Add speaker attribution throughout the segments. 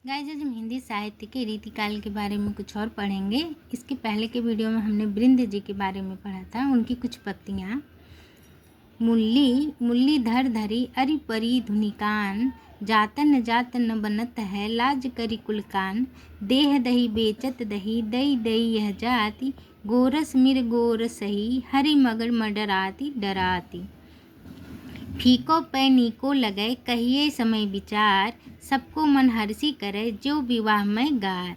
Speaker 1: Guys, आज हम हिंदी साहित्य के रीतिकाल के बारे में कुछ और पढ़ेंगे। इसके पहले के वीडियो में हमने वृंद जी के बारे में पढ़ा था। उनकी कुछ पंक्तियाँ। मुल्ली मुल्ली धर धरी अरि परी धुनिकान, जातन न जातन न बनत है लाज करी कुलकान, देह दही बेचत दही दई दई यह जाति, गोरस मिर गोरस सही हरि मगर मडराती डराती। फीको पै नीको लगै कहिए समय विचार, सबको मन हर्षी करे जो विवाह में गार।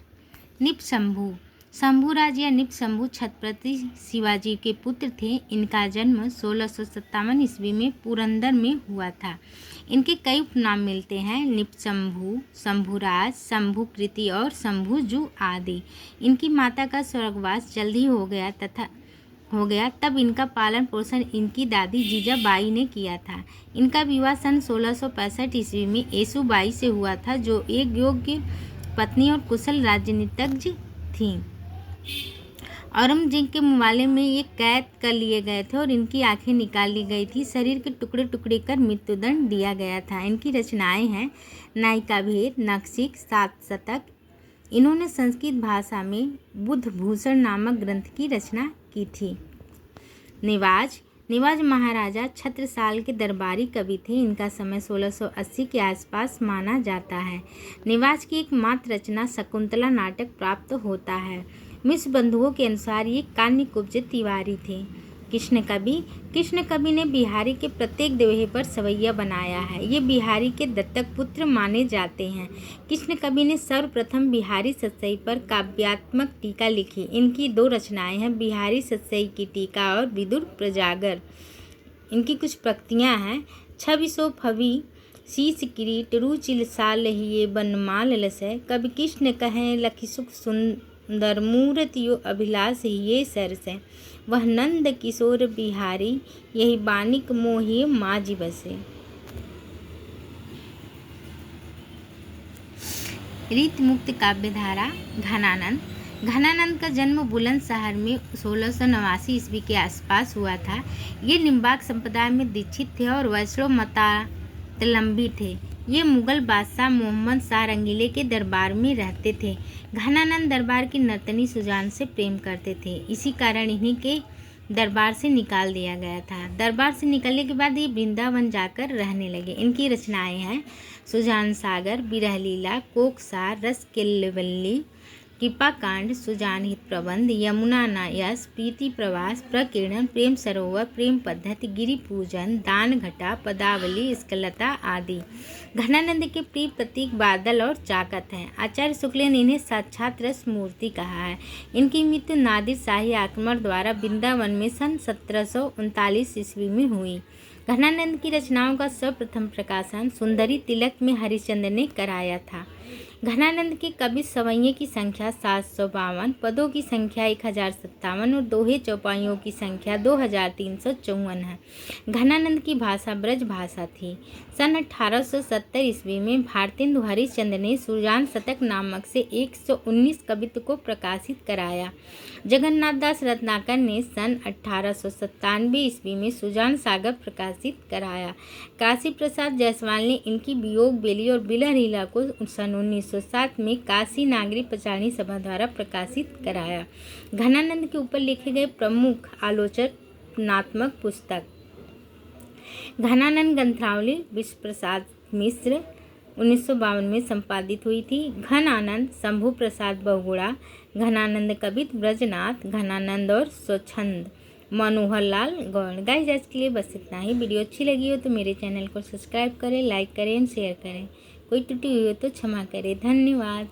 Speaker 1: निप शंभु शंभुराज या निप शंभु छत्रपति शिवाजी के पुत्र थे। इनका जन्म 1657 ईस्वी में पुरंदर में हुआ था। इनके कई उपनाम मिलते हैं: निप शंभु, शंभुराज, शंभुकृति और शंभुजू आदि। इनकी माता का स्वर्गवास जल्दी हो गया तब इनका पालन पोषण इनकी दादी जीजाबाई ने किया था। इनका विवाह सन 1665 ईस्वी में येसुबाई से हुआ था, जो एक योग्य पत्नी और कुशल राजनीतिज्ञ थीं। औरंगजेब के मुकाबले में ये कैद कर लिए गए थे और इनकी आंखें निकाल ली गई थी। शरीर के टुकड़े टुकड़े कर मृत्युदंड दिया गया था। इनकी रचनाएं हैं: नायिका भेद, नखशिख, सात शतक। इन्होंने संस्कृत भाषा में बुद्धभूषण नामक ग्रंथ की रचना की थी। निवाज महाराजा छत्रसाल के दरबारी कवि थे। इनका समय 1680 के आसपास माना जाता है। निवाज की एकमात्र रचना शकुंतला नाटक प्राप्त होता है। मिश्र बंधुओं के अनुसार ये कान्यकुब्ज तिवारी थे। कृष्ण कवि ने बिहारी के प्रत्येक दोहे पर सवैया बनाया है। ये बिहारी के दत्तक पुत्र माने जाते हैं। कृष्ण कवि ने सर्वप्रथम बिहारी सतसई पर काव्यात्मक टीका लिखी। इनकी दो रचनाएं हैं: बिहारी सतसई की टीका और विदुर प्रजागर। इनकी कुछ पंक्तियां हैं: छविसो फवि शीश किरीट रुचिल साल हिये बनमाल लसै, कवि कृष्ण कहें लखि सुख सुंदर मूर्तियो अभिलाष हिये सरसै, वह नंद किशोर बिहारी यही बानिक मोहिए माजी बसे। रीतमुक्त काव्यधारा। घनानंद का जन्म बुलंदशहर में 1689 ईस्वी के आसपास हुआ था। ये निम्बार्क संप्रदाय में दीक्षित थे और वैष्णव मतावलंबी थे। ये मुगल बादशाह मोहम्मद शाह रंगीले के दरबार में रहते थे। घनानंद दरबार की नर्तनी सुजान से प्रेम करते थे। इसी कारण इन्हीं के दरबार से निकाल दिया गया था। दरबार से निकलने के बाद ये वृंदावन जाकर रहने लगे। इनकी रचनाएं हैं: सुजान सागर, विरह लीला, कोकसार, रस केल्वल्ली, कृपा कांड, सुजान हित प्रबंध, यमुना नायस, प्रीति प्रवास, प्रकीर्णन, प्रेम सरोवर, प्रेम पद्धति, गिरि पूजन, दान घटा, पदावली, स्कलता आदि। घनानंद के प्रिय प्रतीक बादल और चाकत हैं। आचार्य शुक्ल ने इन्हें साक्षात रस मूर्ति कहा है। इनकी मृत्यु नादिर शाही आक्रमण द्वारा वृंदावन में सन 1739 ईस्वी में हुई। घनानंद की रचनाओं का सर्वप्रथम प्रकाशन सुंदरी तिलक में हरिश्चंद्र ने कराया था। घनानंद के कवि सवैये की संख्या 752, पदों की संख्या 1057 और दोहे चौपाइयों की संख्या 2354 है। घनानंद की भाषा ब्रज भाषा थी। सन 1870 ईस्वी में भारतेंदु हरिश्चंद्र ने सुजान शतक नामक से 119 कवित्व को प्रकाशित कराया। जगन्नाथ दास रत्नाकर ने सन 1897 ईस्वी में सुजान सागर प्रकाशित कराया। काशी प्रसाद जायसवाल ने इनकी वियोग बेली और बिलह लीला को सन 1907 में काशी नागरी प्रचारणी सभा द्वारा प्रकाशित कराया। घनानंद के ऊपर लिखे गए प्रमुख आलोचनात्मक पुस्तक: घनानंद ग्रंथावली विश्व प्रसाद मिश्र 1952 में संपादित हुई थी। घन आनंद, शंभु प्रसाद बहुगुणा, घनानंद कवित ब्रजनाथ, घनानंद और स्वच्छंद, मनोहर लाल गौड़। गाइस, आज के लिए बस इतना ही। वीडियो अच्छी लगी हो तो मेरे चैनल को सब्सक्राइब करें, लाइक करें, शेयर करें। कोई त्रुटि हुई हो तो क्षमा करें। धन्यवाद।